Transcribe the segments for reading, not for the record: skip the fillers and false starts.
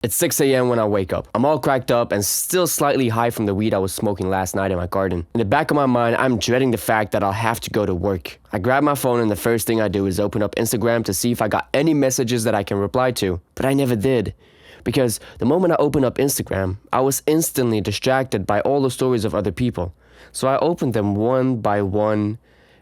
It's 6 a.m. when I wake up. I'm all cracked up and still slightly high from the weed I was smoking last night in my garden. In the back of my mind, I'm dreading the fact that I'll have to go to work. I grab my phone and the first thing I do is open up Instagram to see if I got any messages that I can reply to. But I never did. Because the moment I opened up Instagram, I was instantly distracted by all the stories of other people. So I opened them one by one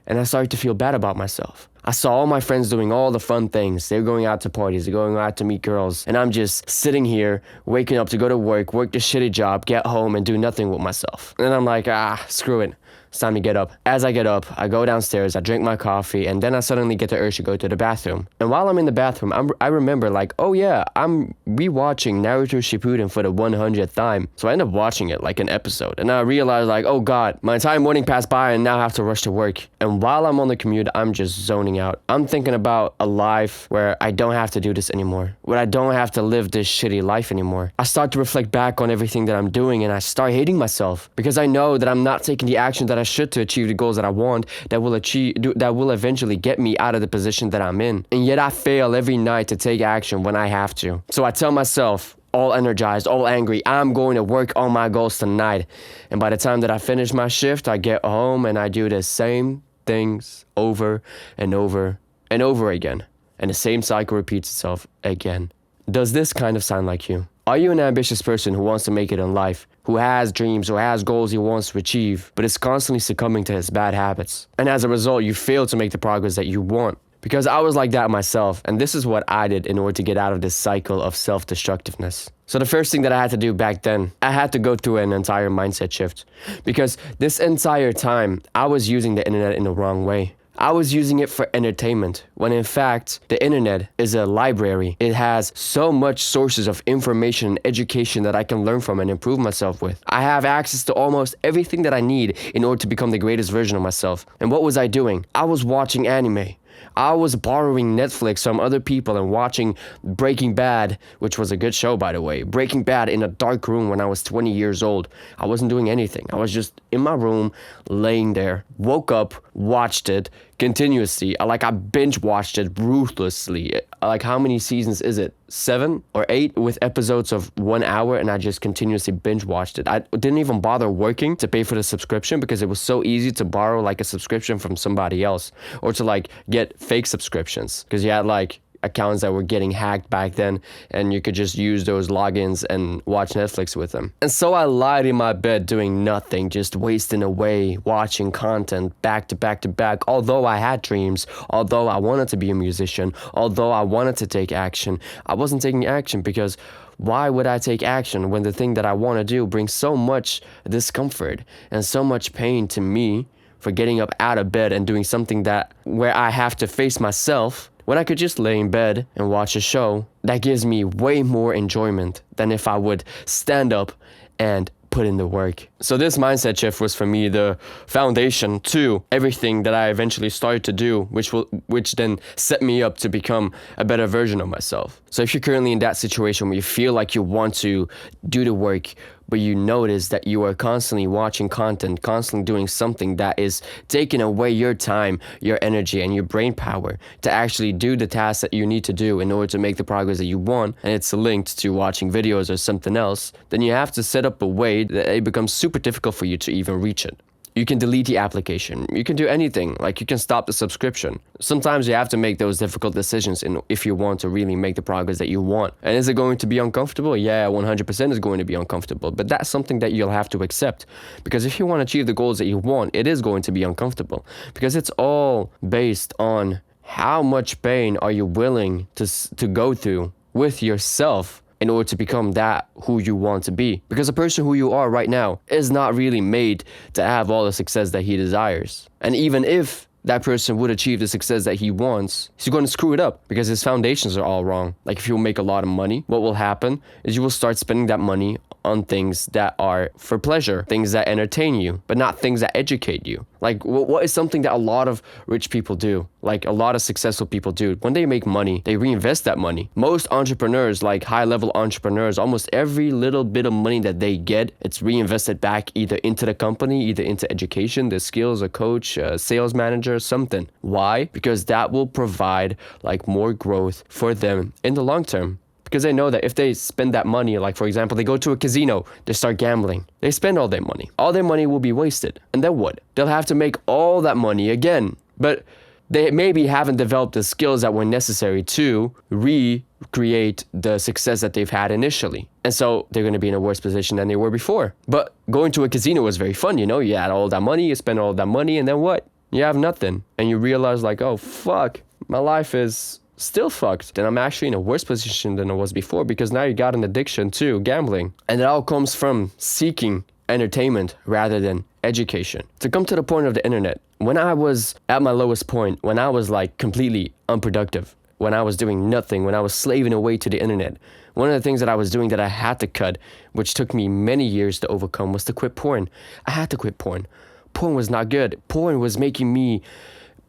and I started to feel bad about myself. I saw all my friends doing all the fun things. They're going out to parties, they're going out to meet girls. And I'm just sitting here, waking up to go to work the shitty job, get home and do nothing with myself. And I'm like, screw it. It's time to get up. As I get up, I go downstairs, I drink my coffee, and then I suddenly get the urge to go to the bathroom. And while I'm in the bathroom, I remember like, oh yeah, I'm rewatching Naruto Shippuden for the 100th time. So I end up watching it like an episode. And I realized like, oh god, my entire morning passed by and now I have to rush to work. And while I'm on the commute, I'm just zoning out. I'm thinking about a life where I don't have to do this anymore. Where I don't have to live this shitty life anymore. I start to reflect back on everything that I'm doing and I start hating myself. Because I know that I'm not taking the action that I should to achieve the goals that I want, that will eventually get me out of the position that I'm in. And yet I fail every night to take action when I have to. So I tell myself, all energized, all angry, I'm going to work on my goals tonight. And by the time that I finish my shift, I get home and I do the same things over and over and over again. And the same cycle repeats itself again. Does this kind of sound like you? Are you an ambitious person who wants to make it in life, who has dreams, who has goals he wants to achieve, but is constantly succumbing to his bad habits? And as a result, you fail to make the progress that you want. Because I was like that myself, and this is what I did in order to get out of this cycle of self-destructiveness. So the first thing that I had to do back then, I had to go through an entire mindset shift. Because this entire time, I was using the internet in the wrong way. I was using it for entertainment, when in fact, the internet is a library. It has so much sources of information and education that I can learn from and improve myself with. I have access to almost everything that I need in order to become the greatest version of myself. And what was I doing? I was watching anime. I was borrowing Netflix from other people and watching Breaking Bad, which was a good show, by the way. Breaking Bad in a dark room when I was 20 years old. I wasn't doing anything. I was just in my room, laying there. Woke up, watched it continuously. I binge watched it ruthlessly. Like, how many seasons is it? 7 or 8 with episodes of 1 hour, and I just continuously binge watched it. I didn't even bother working to pay for the subscription because it was so easy to borrow like a subscription from somebody else, or to like get fake subscriptions because you had like accounts that were getting hacked back then and you could just use those logins and watch Netflix with them. And so I lied in my bed doing nothing, just wasting away watching content back to back to back. Although I had dreams, although I wanted to be a musician, although I wanted to take action, I wasn't taking action because why would I take action when the thing that I want to do brings so much discomfort and so much pain to me for getting up out of bed and doing something where I have to face myself, when I could just lay in bed and watch a show that gives me way more enjoyment than if I would stand up and put in the work. So this mindset shift was for me the foundation to everything that I eventually started to do, which then set me up to become a better version of myself. So if you're currently in that situation where you feel like you want to do the work, but you notice that you are constantly watching content, constantly doing something that is taking away your time, your energy, and your brain power to actually do the tasks that you need to do in order to make the progress that you want, and it's linked to watching videos or something else, then you have to set up a way that it becomes super difficult for you to even reach it. You can delete the application. You can do anything. Like, you can stop the subscription. Sometimes you have to make those difficult decisions if you want to really make the progress that you want. And is it going to be uncomfortable? Yeah, 100% is going to be uncomfortable. But that's something that you'll have to accept. Because if you want to achieve the goals that you want, it is going to be uncomfortable. Because it's all based on how much pain are you willing to go through with yourself in order to become that who you want to be. Because the person who you are right now is not really made to have all the success that he desires. And even if that person would achieve the success that he wants, he's going to screw it up because his foundations are all wrong. Like, if you make a lot of money, what will happen is you will start spending that money on things that are for pleasure, things that entertain you, but not things that educate you. Like, what is something that a lot of rich people do? Like, a lot of successful people do. When they make money, they reinvest that money. Most entrepreneurs, like high-level entrepreneurs, almost every little bit of money that they get, it's reinvested back either into the company, either into education, the skills, a coach, a sales manager, something. Why? Because that will provide like more growth for them in the long term. because they know that if they spend that money, like for example, they go to a casino, they start gambling, they spend all their money will be wasted. And then what? They'll have to make all that money again. But they maybe haven't developed the skills that were necessary to recreate the success that they've had initially. And so they're going to be in a worse position than they were before. But going to a casino was very fun, you know? You had all that money, you spend all that money, and then what? You have nothing. And you realize like, oh, fuck, my life is still fucked. Then I'm actually in a worse position than I was before, because now you got an addiction to gambling. And it all comes from seeking entertainment rather than education. To come to the point of the internet, when I was at my lowest point, when I was like completely unproductive, when I was doing nothing, when I was slaving away to the internet, one of the things that I was doing that I had to cut, which took me many years to overcome, was to quit porn. I had to quit porn. Porn was not good. Porn was making me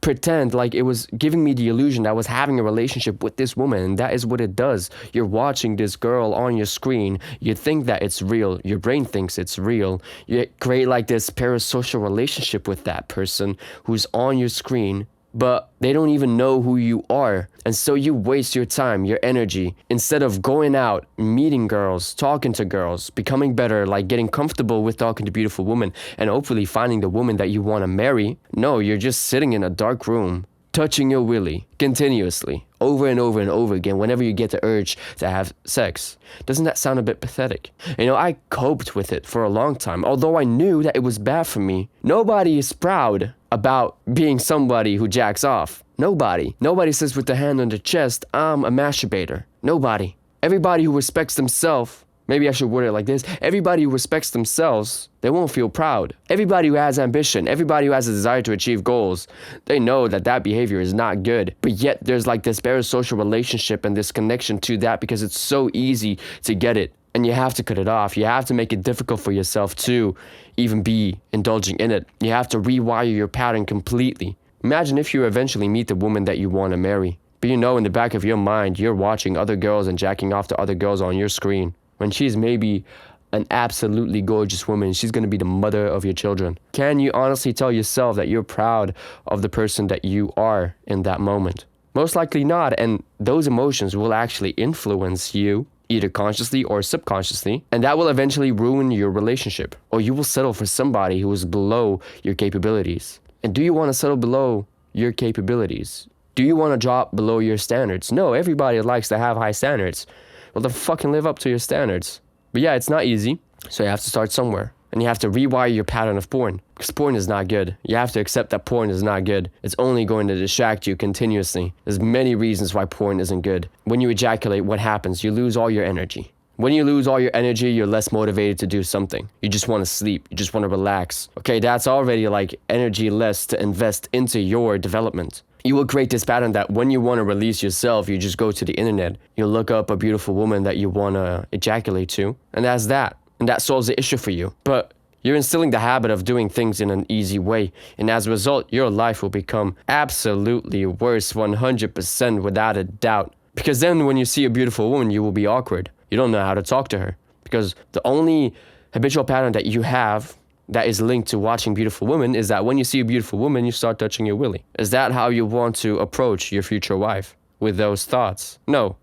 pretend like it was giving me the illusion that I was having a relationship with this woman, and that is what it does. You're watching this girl on your screen, you think that it's real, your brain thinks it's real, you create like this parasocial relationship with that person who's on your screen, but they don't even know who you are. And so you waste your time, your energy, instead of going out, meeting girls, talking to girls, becoming better, like getting comfortable with talking to beautiful women, and hopefully finding the woman that you want to marry. No, you're just sitting in a dark room, touching your willy continuously, over and over and over again, whenever you get the urge to have sex. Doesn't that sound a bit pathetic? You know, I coped with it for a long time, although I knew that it was bad for me. Nobody is proud about being somebody who jacks off. Nobody. Nobody says with the hand on the chest, I'm a masturbator. Nobody. Everybody who respects themselves, maybe I should word it like this, everybody who respects themselves, they won't feel proud. Everybody who has ambition, everybody who has a desire to achieve goals, they know that that behavior is not good. But yet there's like this parasocial relationship and this connection to that because it's so easy to get it. And you have to cut it off. You have to make it difficult for yourself to even be indulging in it. You have to rewire your pattern completely. Imagine if you eventually meet the woman that you want to marry, but you know in the back of your mind, you're watching other girls and jacking off to other girls on your screen, when she's maybe an absolutely gorgeous woman. She's going to be the mother of your children. Can you honestly tell yourself that you're proud of the person that you are in that moment? Most likely not, and those emotions will actually influence you, either consciously or subconsciously, and that will eventually ruin your relationship, or you will settle for somebody who is below your capabilities. And do you want to settle below your capabilities? Do you want to drop below your standards? No, everybody likes to have high standards. Well, then fucking live up to your standards. But yeah, it's not easy, so you have to start somewhere. And you have to rewire your pattern of porn, because porn is not good. You have to accept that porn is not good. It's only going to distract you continuously. There's many reasons why porn isn't good. When you ejaculate, what happens? You lose all your energy. When you lose all your energy, you're less motivated to do something. You just want to sleep. You just want to relax. Okay, that's already like energy less to invest into your development. You will create this pattern that when you want to release yourself, you just go to the internet. You look up a beautiful woman that you want to ejaculate to, and that's that. And that solves the issue for you. But you're instilling the habit of doing things in an easy way. And as a result, your life will become absolutely worse, 100% without a doubt. Because then when you see a beautiful woman, you will be awkward. You don't know how to talk to her. Because the only habitual pattern that you have that is linked to watching beautiful women is that when you see a beautiful woman, you start touching your willy. Is that how you want to approach your future wife? With those thoughts? No.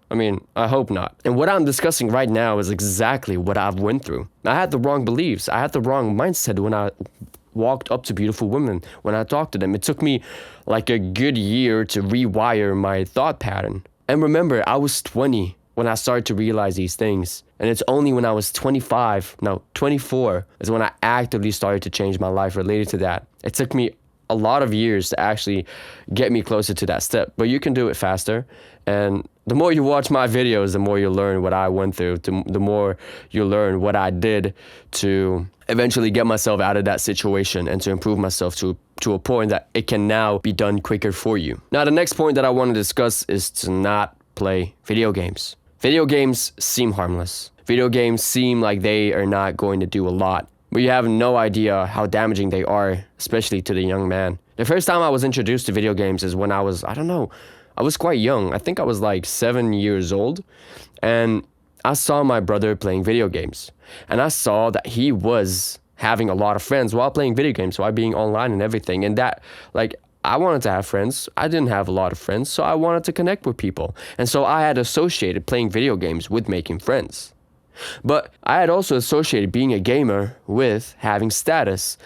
I mean, I hope not. And what I'm discussing right now is exactly what I've went through. I had the wrong beliefs. I had the wrong mindset when I walked up to beautiful women, when I talked to them. It took me like a good year to rewire my thought pattern. And remember, I was 20 when I started to realize these things. And it's only when I was 24 is when I actively started to change my life related to that. It took me a lot of years to actually get me closer to that step, but you can do it faster. And the more you watch my videos, the more you learn what I went through, the more you learn what I did to eventually get myself out of that situation and to improve myself to a point that it can now be done quicker for you. Now, the next point that I want to discuss is to not play video games. Video games seem harmless. Video games seem like they are not going to do a lot, but you have no idea how damaging they are, especially to the young man. The first time I was introduced to video games is when I was quite young. I think I was like 7 years old, and I saw my brother playing video games, and I saw that he was having a lot of friends while playing video games, while being online and everything, and that, like, I wanted to have friends. I didn't have a lot of friends, so I wanted to connect with people. And so I had associated playing video games with making friends. But I had also associated being a gamer with having status.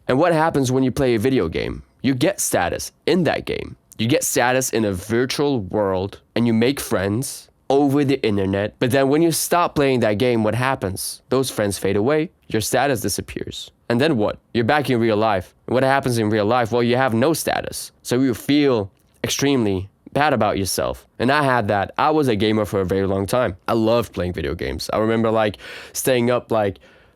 And what happens when you play a video game? You get status in that game. You get status in a virtual world and you make friends over the internet. But then when you stop playing that game, what happens? Those friends fade away. Your status disappears. And then what? You're back in real life. And what happens in real life? Well, you have no status. So you feel extremely bad about yourself. And I had that. I was a gamer for a very long time. I loved playing video games. I remember staying up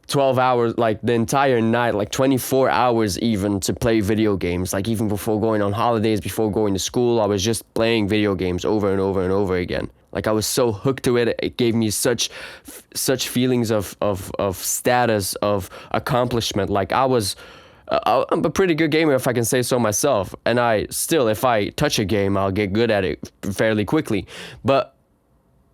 12 hours, the entire night, 24 hours even, to play video games. Even before going on holidays, before going to school, I was just playing video games over and over and over again. I was so hooked to it. It gave me such feelings of status, of accomplishment. I'm a pretty good gamer, if I can say so myself. And if I touch a game, I'll get good at it fairly quickly. But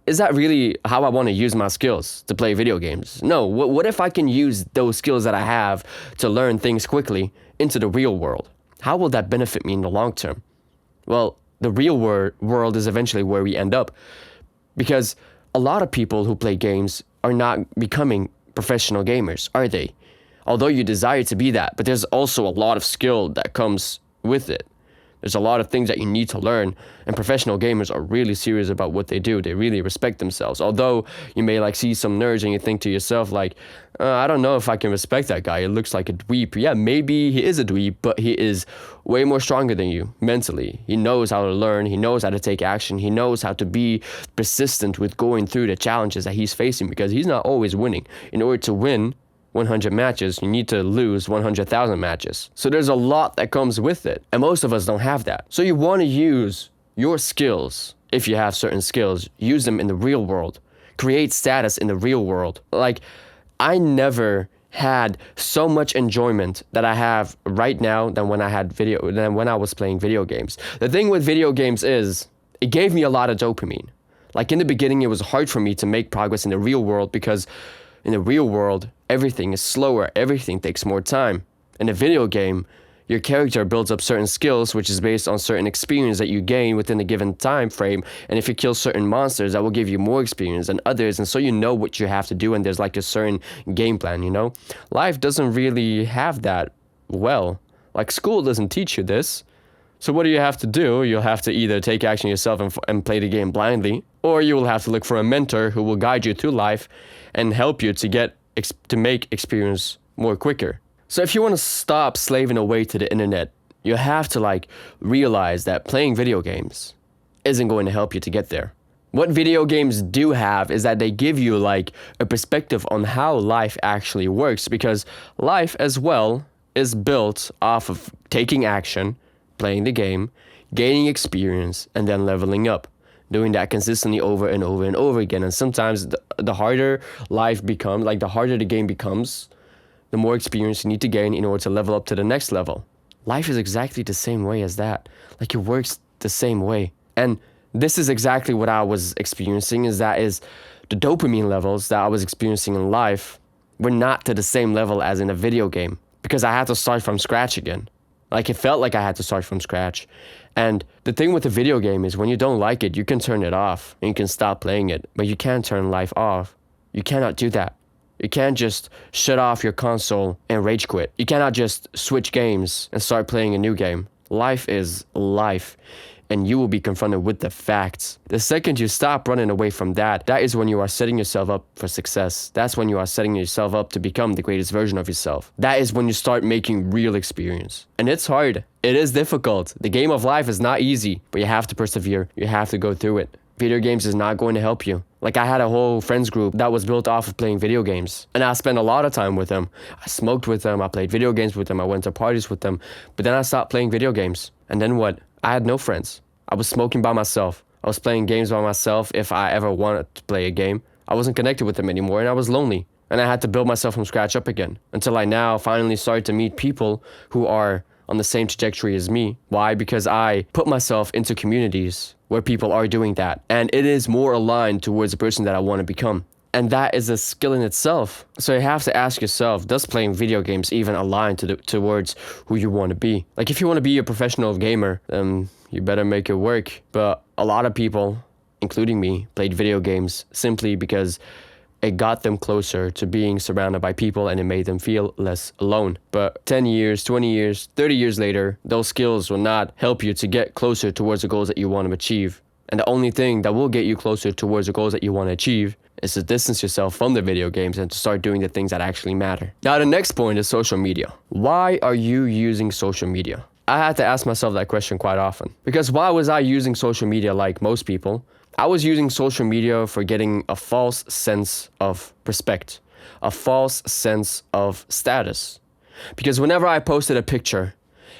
is that really how I want to use my skills to play video games? No. What if I can use those skills that I have to learn things quickly into the real world? How will that benefit me in the long term? Well, the real world is eventually where we end up, because a lot of people who play games are not becoming professional gamers, are they? Although you desire to be that, but there's also a lot of skill that comes with it. There's a lot of things that you need to learn, and professional gamers are really serious about what they do. They really respect themselves. Although you may see some nerds and you think to yourself I don't know if I can respect that guy. It looks like a dweeb. Yeah, maybe he is a dweeb, but he is way more stronger than you mentally. He knows how to learn. He knows how to take action. He knows how to be persistent with going through the challenges that he's facing, because he's not always winning. In order to win 100 matches, you need to lose 100,000 matches. So there's a lot that comes with it, and most of us don't have that. So you want to use your skills. If you have certain skills, use them in the real world. Create status in the real world. I never had so much enjoyment that I have right now than when I was playing video games. The thing with video games is it gave me a lot of dopamine. In the beginning, it was hard for me to make progress in the real world, because in the real world, everything is slower. Everything takes more time. In a video game, your character builds up certain skills, which is based on certain experience that you gain within a given time frame. And if you kill certain monsters, that will give you more experience than others. And so you know what you have to do, and there's a certain game plan, Life doesn't really have that well. School doesn't teach you this. So what do you have to do? You'll have to either take action yourself and play the game blindly, or you will have to look for a mentor who will guide you through life and help you to make experience more quicker. So if you want to stop slaving away to the internet, you have to realize that playing video games isn't going to help you to get there. What video games do have is that they give you a perspective on how life actually works, because life as well is built off of taking action, playing the game, gaining experience, and then leveling up. Doing that consistently over and over and over again. And sometimes the harder life becomes, the harder the game becomes, the more experience you need to gain in order to level up to the next level. Life is exactly the same way as that. It works the same way. And this is exactly what I was experiencing, is the dopamine levels that I was experiencing in life were not to the same level as in a video game, because I had to start from scratch again. It felt like I had to start from scratch. And the thing with the video game is when you don't like it, you can turn it off and you can stop playing it, but you can't turn life off. You cannot do that. You can't just shut off your console and rage quit. You cannot just switch games and start playing a new game. Life is life, and you will be confronted with the facts. The second you stop running away from that is when you are setting yourself up for success. That's when you are setting yourself up to become the greatest version of yourself. That is when you start making real experience. And it's hard. It is difficult. The game of life is not easy, but you have to persevere. You have to go through it. Video games is not going to help you. I had a whole friends group that was built off of playing video games, and I spent a lot of time with them. I smoked with them, I played video games with them, I went to parties with them, but then I stopped playing video games. And then what? I had no friends. I was smoking by myself. I was playing games by myself if I ever wanted to play a game. I wasn't connected with them anymore, and I was lonely. And I had to build myself from scratch up again, until I now finally started to meet people who are on the same trajectory as me. Why? Because I put myself into communities where people are doing that, and it is more aligned towards the person that I want to become. And that is a skill in itself. So you have to ask yourself, does playing video games even align towards who you want to be? Like if you want to be a professional gamer, then you better make it work. But a lot of people, including me, played video games simply because it got them closer to being surrounded by people and it made them feel less alone. But 10 years, 20 years, 30 years later, those skills will not help you to get closer towards the goals that you want to achieve. And the only thing that will get you closer towards the goals that you want to achieve is to distance yourself from the video games and to start doing the things that actually matter. Now, the next point is social media. Why are you using social media? I had to ask myself that question quite often. Because why was I using social media like most people? I was using social media for getting a false sense of respect, a false sense of status. Because whenever I posted a picture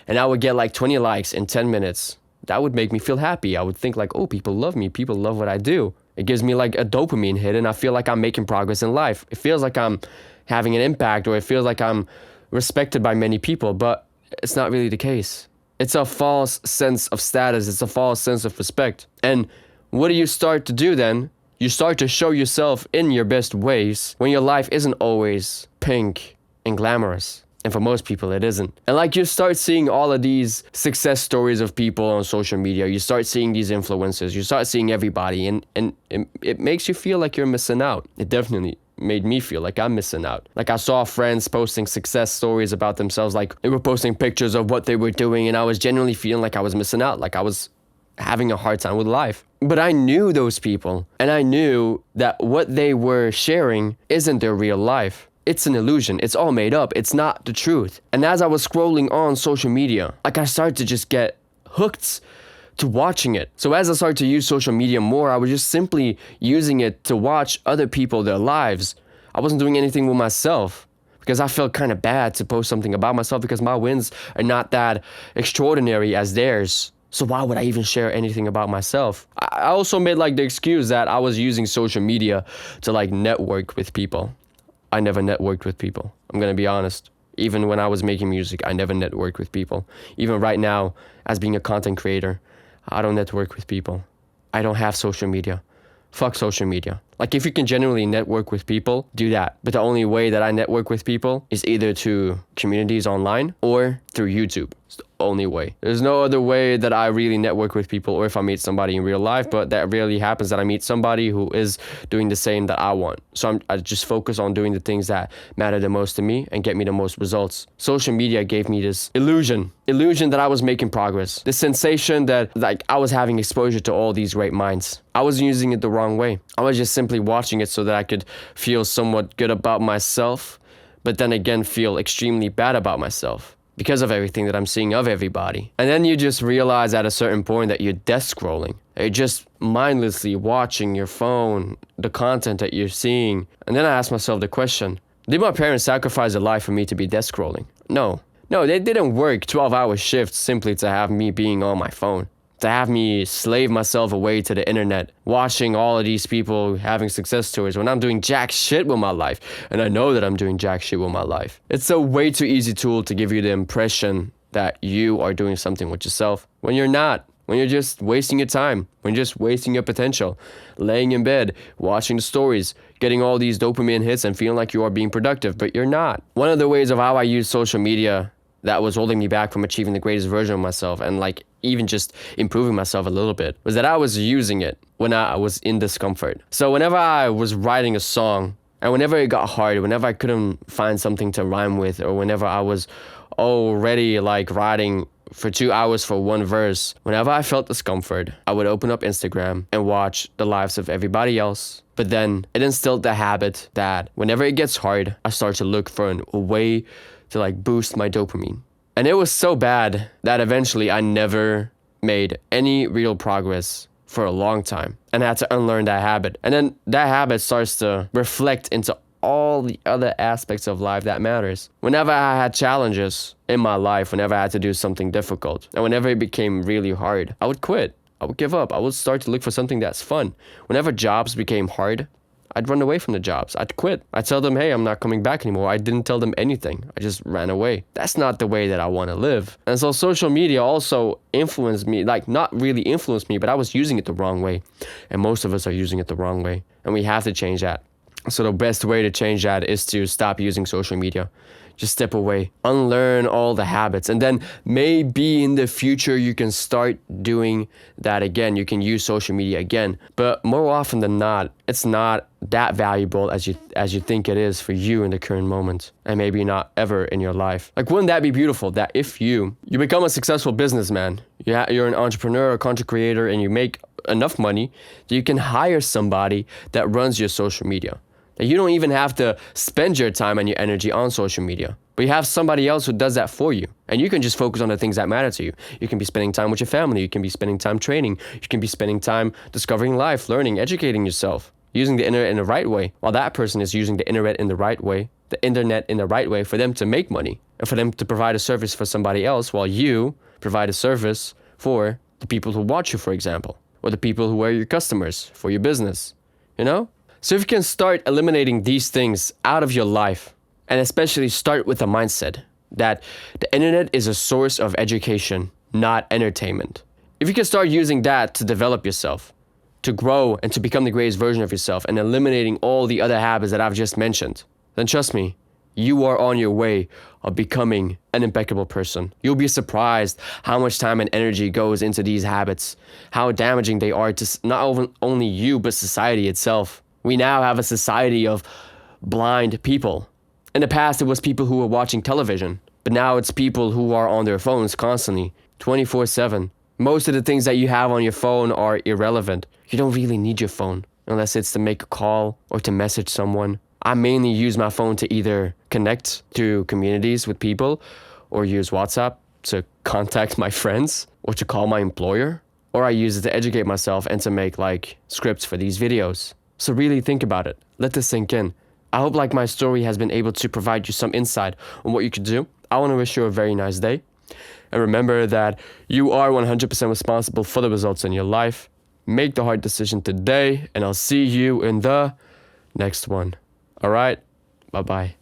and I would get like 20 likes in 10 minutes, that would make me feel happy. I would think like, oh, people love me. People love what I do. It gives me like a dopamine hit and I feel like I'm making progress in life. It feels like I'm having an impact or it feels like I'm respected by many people, but it's not really the case. It's a false sense of status. It's a false sense of respect. And what do you start to do then? You start to show yourself in your best ways when your life isn't always pink and glamorous. And for most people, it isn't. And like you start seeing all of these success stories of people on social media. You start seeing these influencers. You start seeing everybody. And it makes you feel like you're missing out. It definitely made me feel like I'm missing out. Like I saw friends posting success stories about themselves. Like they were posting pictures of what they were doing. And I was genuinely feeling like I was missing out. Like I was having a hard time with life. But I knew those people. And I knew that what they were sharing isn't their real life. It's an illusion. It's all made up. It's not the truth. And as I was scrolling on social media, like I started to just get hooked to watching it. So as I started to use social media more, I was just simply using it to watch other people, their lives. I wasn't doing anything with myself because I felt kind of bad to post something about myself because my wins are not that extraordinary as theirs. So why would I even share anything about myself? I also made like the excuse that I was using social media to like network with people. I never networked with people. I'm going to be honest. Even when I was making music, I never networked with people. Even right now, as being a content creator, I don't network with people. I don't have social media. Fuck social media. Like if you can genuinely network with people, do that. But the only way that I network with people is either through communities online or through YouTube. It's the only way. There's no other way that I really network with people or if I meet somebody in real life, but that rarely happens that I meet somebody who is doing the same that I want. So I just focus on doing the things that matter the most to me and get me the most results. Social media gave me this illusion that I was making progress. This sensation that like I was having exposure to all these great minds. I was using it the wrong way. I was just simply watching it so that I could feel somewhat good about myself, but then again feel extremely bad about myself because of everything that I'm seeing of everybody. And then you just realize at a certain point that you're death scrolling. You're just mindlessly watching your phone, the content that you're seeing. And then I asked myself the question, did my parents sacrifice their life for me to be death scrolling? No, they didn't work 12-hour shifts simply to have me being on my phone. To have me slave myself away to the internet, watching all of these people having success stories when I'm doing jack shit with my life. And I know that I'm doing jack shit with my life. It's a way too easy tool to give you the impression that you are doing something with yourself when you're not. When you're just wasting your time, when you're just wasting your potential, laying in bed, watching the stories, getting all these dopamine hits and feeling like you are being productive, but you're not. One of the ways of how I use social media that was holding me back from achieving the greatest version of myself and like even just improving myself a little bit was that I was using it when I was in discomfort. So whenever I was writing a song and whenever it got hard, whenever I couldn't find something to rhyme with, or whenever I was already like writing for 2 hours for one verse, whenever I felt discomfort, I would open up Instagram and watch the lives of everybody else. But then it instilled the habit that whenever it gets hard, I start to look for a way to like boost my dopamine. And it was so bad that eventually I never made any real progress for a long time and I had to unlearn that habit. And then that habit starts to reflect into all the other aspects of life that matters. Whenever I had challenges in my life, whenever I had to do something difficult, and whenever it became really hard, I would quit. I would give up. I would start to look for something that's fun. Whenever jobs became hard, I'd run away from the jobs. I'd quit. I'd tell them, hey, I'm not coming back anymore. I didn't tell them anything. I just ran away. That's not the way that I want to live. And so social media also influenced me, like not really influenced me, but I was using it the wrong way. And most of us are using it the wrong way. And we have to change that. So the best way to change that is to stop using social media. Just step away, unlearn all the habits, and then maybe in the future you can start doing that again. You can use social media again, but more often than not, it's not that valuable as you think it is for you in the current moment, and maybe not ever in your life. Like, wouldn't that be beautiful? That if you become a successful businessman, you're an entrepreneur, a content creator, and you make enough money that you can hire somebody that runs your social media. That you don't even have to spend your time and your energy on social media, but you have somebody else who does that for you. And you can just focus on the things that matter to you. You can be spending time with your family. You can be spending time training. You can be spending time discovering life, learning, educating yourself, using the internet in the right way, while that person is using the internet in the right way for them to make money and for them to provide a service for somebody else, while you provide a service for the people who watch you, for example, or the people who are your customers for your business, you know? So if you can start eliminating these things out of your life, and especially start with the mindset that the internet is a source of education, not entertainment. If you can start using that to develop yourself, to grow and to become the greatest version of yourself, and eliminating all the other habits that I've just mentioned, then trust me, you are on your way of becoming an impeccable person. You'll be surprised how much time and energy goes into these habits, how damaging they are to not only you, but society itself. We now have a society of blind people. In the past, it was people who were watching television, but now it's people who are on their phones constantly, 24/7. Most of the things that you have on your phone are irrelevant. You don't really need your phone unless it's to make a call or to message someone. I mainly use my phone to either connect to communities with people, or use WhatsApp to contact my friends, or to call my employer, or I use it to educate myself and to make scripts for these videos. So really think about it. Let this sink in. I hope my story has been able to provide you some insight on what you could do. I want to wish you a very nice day. And remember that you are 100% responsible for the results in your life. Make the hard decision today, and I'll see you in the next one. All right? Bye-bye.